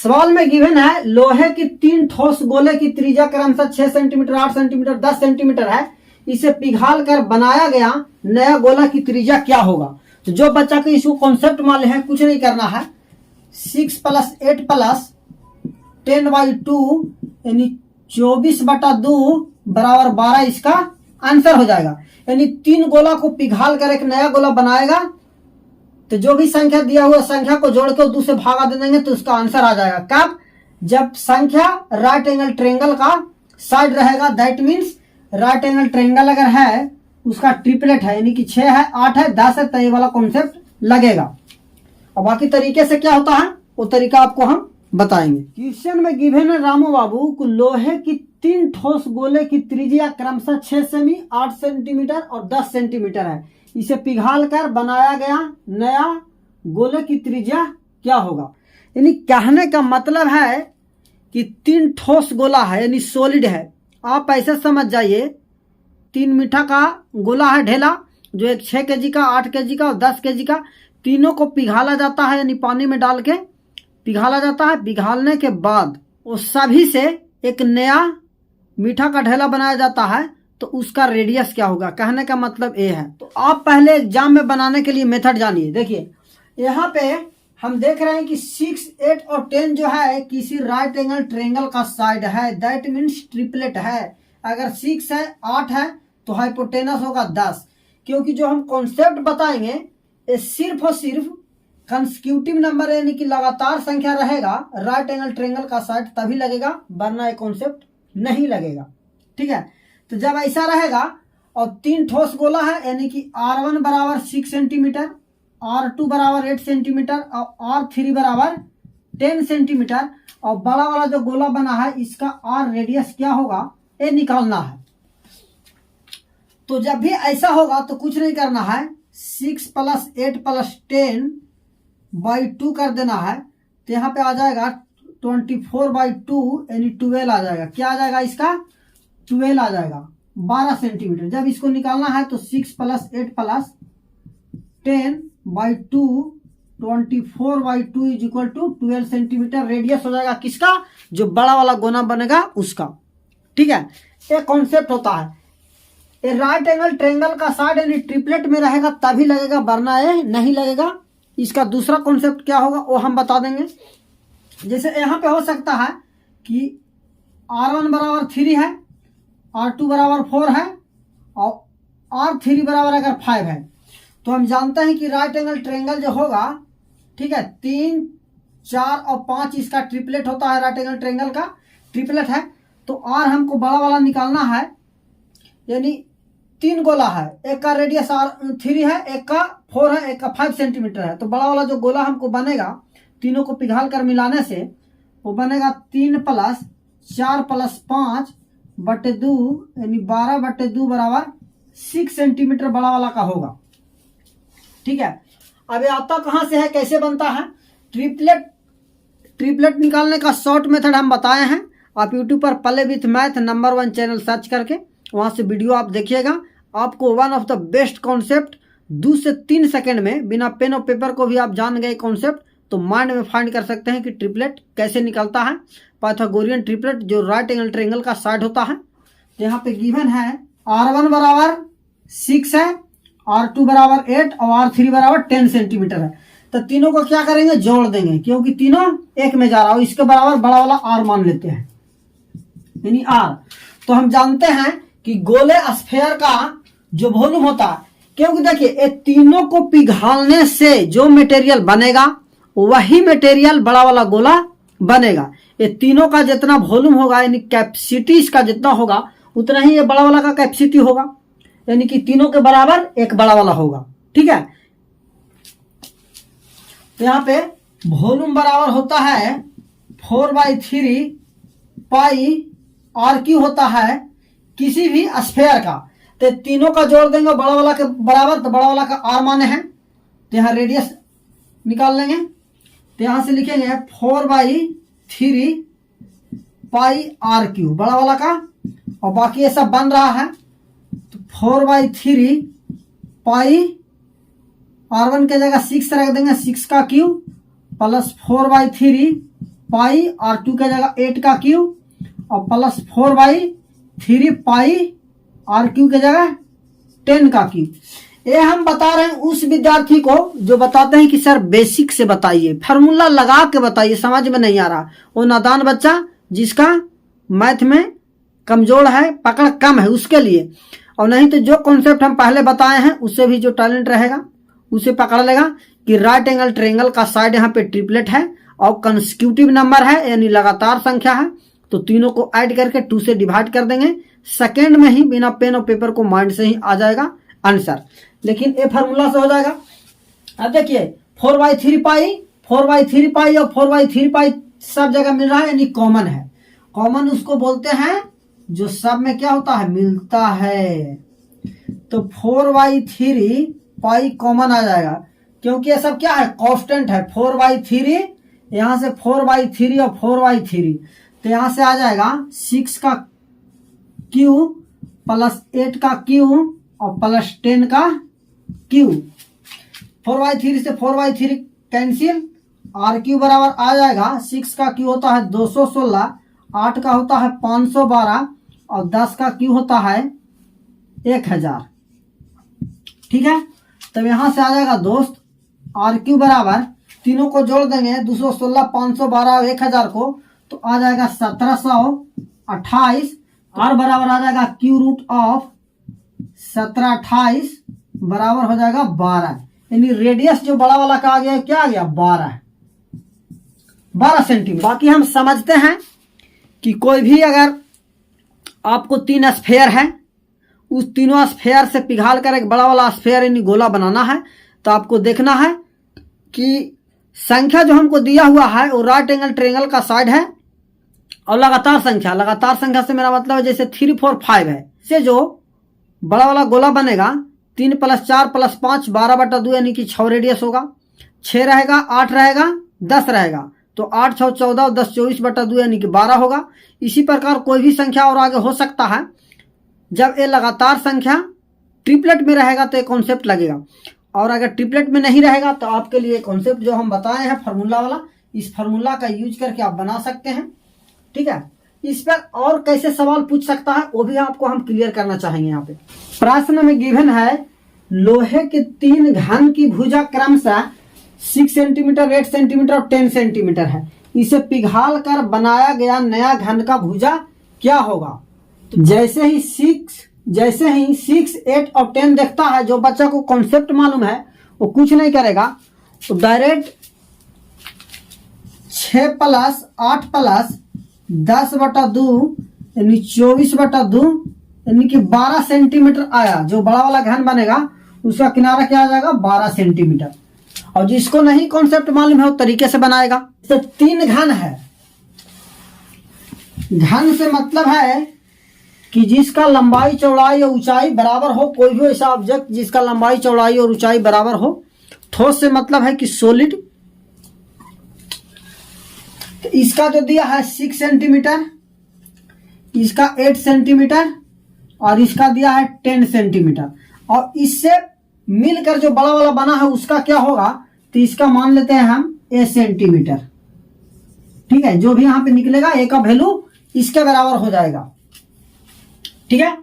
सवाल में गिवन है लोहे की 3 ठोस गोले की त्रिज्या क्रमशः 6 सेंटीमीटर, 8 सेंटीमीटर, 10 सेंटीमीटर है। इसे पिघाल कर बनाया गया नया गोला की त्रिज्या क्या होगा। तो जो बच्चा को इसको कॉन्सेप्ट मालूम है, कुछ नहीं करना है, 6 + 8 + 10/2 यानी 24/2 बराबर 12 इसका आंसर हो जाएगा। यानी 3 गोला को पिघाल कर एक नया गोला बनाएगा, तो जो भी संख्या दिया हुआ संख्या को जोड़ के 2 से भागा दे देंगे तो उसका आंसर आ जाएगा। कब? जब संख्या राइट एंगल ट्रायंगल का साइड रहेगा। That means right angle triangle अगर है उसका ट्रिपलेट है, यानी कि 6 है, 8 है, 10 है, तो ये वाला कॉन्सेप्ट लगेगा। और बाकी तरीके से क्या होता है वो तरीका आपको हम बताएंगे। क्वेश्चन में गिवन है रामू बाबू को लोहे की 3 ठोस गोले की त्रिज्या क्रमशः 6 सेमी, 8 सेंटीमीटर और 10 सेंटीमीटर है। इसे पिघाल कर बनाया गया नया गोले की त्रिज्या क्या होगा। यानी कहने का मतलब है कि 3 ठोस गोला है, यानी सॉलिड है। आप ऐसे समझ जाइए 3 मीठा का गोला है ढेला, जो एक 6 केजी का, 8 केजी का और 10 केजी का, तीनों को पिघाला जाता है, यानी पानी में डाल के पिघाला जाता है। पिघालने के बाद वो सभी से एक नया मीठा का ढेला बनाया जाता है, तो उसका रेडियस क्या होगा। कहने का मतलब ये है। तो आप पहले एग्जाम में बनाने के लिए मेथड जानिए। देखिए यहाँ पे हम देख रहे हैं कि 6, 8 और 10 जो है किसी राइट एंगल ट्रायंगल का साइड है। दैट मीन्स ट्रिपलेट है। अगर 6 है, 8 है तो हाइपोटेनस होगा 10। क्योंकि जो हम कॉन्सेप्ट बताएंगे ये सिर्फ और सिर्फ कंसेक्यूटिव नंबर यानी कि लगातार संख्या रहेगा राइट एंगल ट्रायंगल का साइड तभी लगेगा, वरना ये कॉन्सेप्ट नहीं लगेगा। ठीक है, तो जब ऐसा रहेगा और 3 ठोस गोला है, यानी कि R1 बराबर 6 सेंटीमीटर, R2 बराबर 8 सेंटीमीटर और R3 बराबर 10 सेंटीमीटर, और बड़ा वाला जो गोला बना है इसका R रेडियस क्या होगा ये निकालना है। तो जब भी ऐसा होगा तो कुछ नहीं करना है, 6 + 8 + 10/2 कर देना है। तो यहाँ पे आ जाएगा 24/2 यानी 12 आ जाएगा। क्या आ जाएगा इसका? 12 आ जाएगा, 12 सेंटीमीटर। जब इसको निकालना है तो 6 + 8 + 10/2 24/2 = 12 सेंटीमीटर रेडियस हो जाएगा किसका? जो बड़ा वाला गोला बनेगा उसका। ठीक है, ये कॉन्सेप्ट होता है। ये राइट एंगल ट्रायंगल का साइड यानी ट्रिपलेट में रहेगा तभी लगेगा, वरना ये नहीं लगेगा। इसका दूसरा कॉन्सेप्ट क्या होगा वो हम बता देंगे। जैसे यहाँ पे हो सकता है कि R1 बराबर 3 है, R2 बराबर 4 है और R3 बराबर अगर 5 है, तो हम जानते हैं कि राइट एंगल ट्रायंगल जो होगा, ठीक है, 3, 4 और 5 इसका ट्रिपलेट होता है। राइट एंगल ट्रायंगल का ट्रिपलेट है। तो R हमको बड़ा वाला निकालना है, यानी 3 गोला है, एक का रेडियस R3 है, एक का 4 है, एक का 5 सेंटीमीटर है। तो बड़ा वाला जो गोला हमको बनेगा तीनों को पिघाल कर मिलाने से वो बनेगा 3 + 4 + 5/2 यानी 12/2 बराबर 6 सेंटीमीटर बड़ा वाला का होगा। ठीक है, अब ये आता कहाँ से है, कैसे बनता है? ट्रिपलेट निकालने का शॉर्ट मेथड हम बताए हैं। आप यूट्यूब पर play with math number 1 channel search करके वहाँ से वीडियो आप देखिएगा। आपको one of the best concept 2 से 3 सेकंड में बिना पेन और पेपर को भी आप जान गए कॉन्सेप्ट, तो माइंड में फाइंड कर सकते हैं कि ट्रिपलेट कैसे निकलता है। पाइथागोरियन ट्रिपलेट जो राइट एंगल ट्रायंगल का साइड होता है। तो यहाँ पे गिवन है R1 बराबर 6 है, R2 बराबर 8 और R3 बराबर 10 सेंटीमीटर है। तो तीनों को क्या करेंगे? जोड़ देंगे, क्योंकि तीनों एक में जा रहा है। इसके बराबर बड़ा वाला R मान लेते हैं, यानी R। तो हम जानते हैं कि गोले स्फीयर का जो वॉल्यूम होता है, क्योंकि देखिए ये तीनों को पिघालने से जो मटेरियल बनेगा वही मटेरियल बड़ा वाला गोला बनेगा। ये तीनों का जितना वॉल्यूम होगा यानी कैपेसिटी इसका जितना होगा उतना ही ये बड़ा वाला का कैपेसिटी होगा, यानी कि तीनों के बराबर एक बड़ा वाला होगा। ठीक है, तो यहाँ पे वॉल्यूम बराबर होता है 4/3 पाई R³ होता है किसी भी स्फीयर का। तो तीनों का जोड़ देंगे बड़ा वाला के बराबर, तो बड़ा वाला का R माने हैं। तो यहाँ रेडियस निकाल लेंगे। तो यहाँ से लिखेंगे 4/3 पाई R³ बड़ा वाला का, और बाकी ये सब बन रहा है। तो 4/3 पाई R1 के जगह 6 रख देंगे, 6 का क्यूब प्लस 4/3 पाई R2 की जगह 8 का क्यूब और प्लस 4/3 पाई R क्यूब की जगह 10 का क्यूब। ये हम बता रहे हैं उस विद्यार्थी को जो बताते हैं कि सर बेसिक से बताइए, फार्मूला लगा के बताइए, समझ में नहीं आ रहा, वो नादान बच्चा जिसका मैथ में कमजोर है, पकड़ कम है, उसके लिए। और नहीं तो जो कॉन्सेप्ट हम पहले बताए हैं उससे भी जो टैलेंट रहेगा उसे पकड़ लेगा कि राइट एंगल ट्रायंगल का साइड यहाँ पे ट्रिपलेट है और कंसेक्यूटिव नंबर है यानी लगातार संख्या है, तो तीनों को ऐड करके 2 से डिवाइड कर देंगे, सेकेंड में ही बिना पेन और पेपर को माइंड से ही आ जाएगा आंसर। लेकिन ये फार्मूला से हो जाएगा। अब देखिए 4/3 पाई और 4/3 पाई सब जगह मिल रहा है यानी कॉमन है। कॉमन उसको बोलते हैं जो सब में क्या होता है, मिलता है। तो 4/3 पाई कॉमन आ जाएगा क्योंकि ये सब क्या है, कांस्टेंट है। 4/3 यहां से 4/3 और 4/3 तो यहां से आ जाएगा 6 का क्यूब प्लस 8 का क्यूब और प्लस 10 का क्यूब। 4/3 से 4/3 कैंसिल, R क्यूब बराबर आ जाएगा 6 का क्यूब होता है 216, 8 का होता है 512 और 10 का क्यूब होता है 1000। ठीक है, तब यहां से आ जाएगा दोस्त R क्यूब बराबर, तीनों को जोड़ देंगे 216, 512 और 1000 को, तो आ जाएगा 1728। R बराबर आ जाएगा क्यू रूट ऑफ 1728 बराबर हो जाएगा 12, यानी रेडियस जो बड़ा वाला का आ गया क्या आ गया, 12 सेंटीमीटर। बाकी हम समझते हैं कि कोई भी अगर आपको 3 स्फेयर है, उस तीनों स्फेयर से पिघाल कर एक बड़ा वाला स्फेयर यानी गोला बनाना है, तो आपको देखना है कि संख्या जो हमको दिया हुआ है वो राइट एंगल ट्रायंगल का साइड है और लगातार संख्या से मेरा मतलब है जैसे 3, 4, 5 है, से जो बड़ा वाला गोला बनेगा 3 + 4 + 5 12/2 यानी कि 6 रेडियस होगा, 6 रहेगा, 8 रहेगा, 10 रहेगा, तो 8, 6, 14 और 10 24/2 यानी कि 12 होगा। इसी प्रकार कोई भी संख्या और आगे हो सकता है। जब ये लगातार संख्या ट्रिपलेट में रहेगा तो ये कॉन्सेप्ट लगेगा, और अगर ट्रिपलेट में नहीं रहेगा तो आपके लिए कॉन्सेप्ट जो हम बताए हैं फार्मूला वाला, इस फार्मूला का यूज करके आप बना सकते हैं। ठीक है, इस पर और कैसे सवाल पूछ सकता है वो भी आपको हम क्लियर करना चाहेंगे। यहाँ पे प्रश्न में गिवन है लोहे के 3 घन की भुजा क्रमशः 6 सेंटीमीटर, 8 सेंटीमीटर और 10 सेंटीमीटर है, इसे पिघाल कर बनाया गया नया घन का भुजा क्या होगा। तो जैसे ही 6, 8 और 10 देखता है, जो बच्चा को कॉन्सेप्ट मालूम है वो कुछ नहीं करेगा, तो डायरेक्ट 6 + 8 + 10/2 यानी 24/2 यानी कि 12 सेंटीमीटर आया। जो बड़ा वाला घन बनेगा उसका किनारा क्या आ जाएगा, 12 सेंटीमीटर। और जिसको नहीं कॉन्सेप्ट मालूम है वो तरीके से बनाएगा। तो 3 घन है, घन से मतलब है कि जिसका लंबाई चौड़ाई और ऊंचाई बराबर हो, कोई भी ऐसा ऑब्जेक्ट जिसका लंबाई चौड़ाई और ऊंचाई बराबर हो। ठोस से मतलब है कि सॉलिड। तो इसका जो दिया है 6 सेंटीमीटर, इसका 8 सेंटीमीटर और इसका दिया है 10 सेंटीमीटर, और इससे मिलकर जो बड़ा वाला बना है उसका क्या होगा, तो इसका मान लेते हैं हम 8 सेंटीमीटर। ठीक है, जो भी यहां पे निकलेगा ए का वैल्यू इसके बराबर हो जाएगा। ठीक है,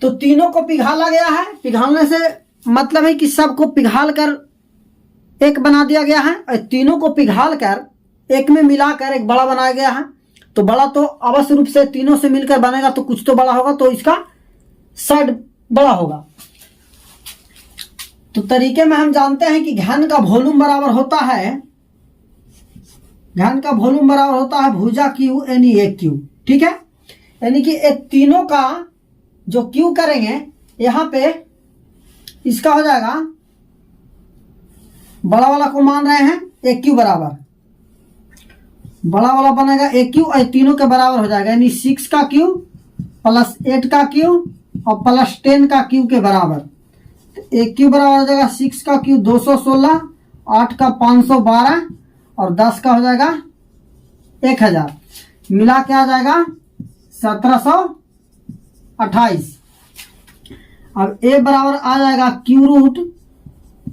तो तीनों को पिघाला गया है। पिघालने से मतलब है कि सबको पिघाल कर एक बना दिया गया है, और तीनों को पिघाल कर एक में मिलाकर एक बड़ा बनाया गया है। तो बड़ा तो अवश्य रूप से तीनों से मिलकर बनेगा, तो कुछ तो बड़ा होगा, तो इसका साइड बड़ा होगा। तो तरीके में हम जानते हैं कि घन का वॉल्यूम बराबर होता है, घन का वॉल्यूम बराबर होता है भुजा क्यू यानी एक क्यू। ठीक है, यानी कि ये तीनों का जो क्यू करेंगे यहां पे इसका हो जाएगा, बड़ा वाला को मान रहे हैं एक क्यू बराबर, बड़ा वाला बनेगा एक क्यू और तीनों के बराबर हो जाएगा, यानी 6 का क्यू प्लस 8 का क्यू और प्लस 10 का क्यू के बराबर। एक क्यू बराबर हो जाएगा 6 का क्यू 216, 8 का 512 और 10 का हो जाएगा 1000, मिला के आ जाएगा 1728। अब ए बराबर आ जाएगा क्यू रूट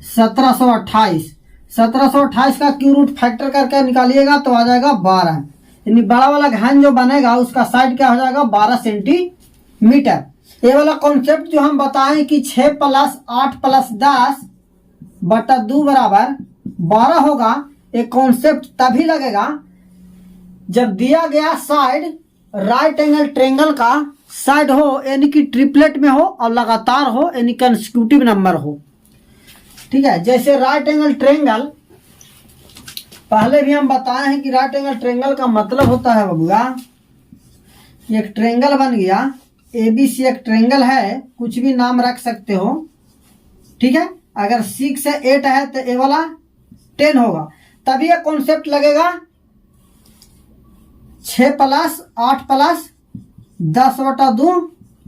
1728। 1728 का क्यू रूट फैक्टर करके निकालिएगा तो आ जाएगा 12। यानी बड़ा वाला घन जो बनेगा उसका साइड क्या हो जाएगा 12 सेंटीमीटर। ये वाला कॉन्सेप्ट जो हम बताएं कि 6 + 8 + 10 बटा 2 बराबर 12 होगा, एक कॉन्सेप्ट तभी लगेगा जब दिया गया साइड राइट एंगल ट्रेंगल का साइड हो, यानी कि ट्रिपलेट में हो और लगातार हो, यानी कंसेक्यूटिव नंबर हो। ठीक है, जैसे राइट एंगल ट्रेंगल पहले भी हम बताए हैं कि राइट एंगल ट्रेंगल का मतलब होता है बबुआ, एक ट्रेंगल बन गया, ABC एक ट्रेंगल है, कुछ भी नाम रख सकते हो। ठीक है, अगर 6 से 8 है तो ए वाला 10 होगा, तभी यह कॉन्सेप्ट लगेगा 6 + 8 + 10 बटा 2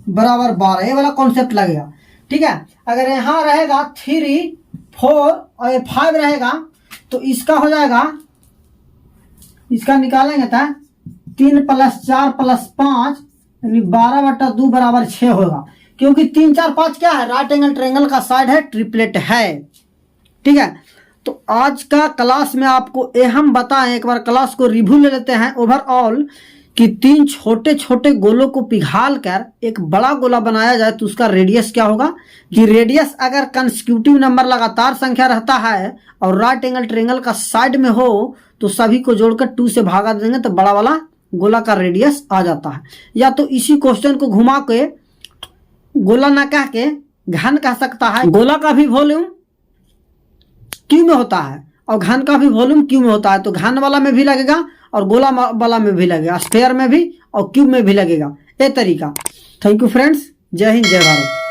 बराबर 12, ये वाला कॉन्सेप्ट लगेगा। ठीक है, अगर यहाँ रहेगा 3, 4 और ये 5 रहेगा तो इसका हो जाएगा, इसका निकालेंगे था 3 + 4 + 5 यानी 12 बटा 2 बराबर 6 होगा, क्योंकि 3, 4, 5 क्या है, राइट एंगल ट्रेंगल का साइड है, ट्रिपलेट है। ठीक है, तो आज का क्लास में आपको ये हम बताएं, एक बार क्लास को रिव्यू ले लेते हैं ओवरऑल, कि 3 छोटे छोटे गोलों को पिघाल कर एक बड़ा गोला बनाया जाए तो उसका रेडियस क्या होगा। कि रेडियस अगर कंसेक्यूटिव नंबर लगातार संख्या रहता है और राइट एंगल ट्रेंगल का साइड में हो तो सभी को जोड़कर 2 से भागा देंगे तो बड़ा वाला गोला का रेडियस आ जाता है। या तो इसी क्वेश्चन को घुमा के गोला ना कह के घन कह सकता है। गोला का भी वॉल्यूम क्यू में होता है और घन का भी वॉल्यूम क्यू में होता है, तो घन वाला में भी लगेगा और गोला वाला में भी लगेगा, स्फेयर में भी और क्यूब में भी लगेगा। ये तरीका। थैंक यू फ्रेंड्स, जय हिंद, जय भारत।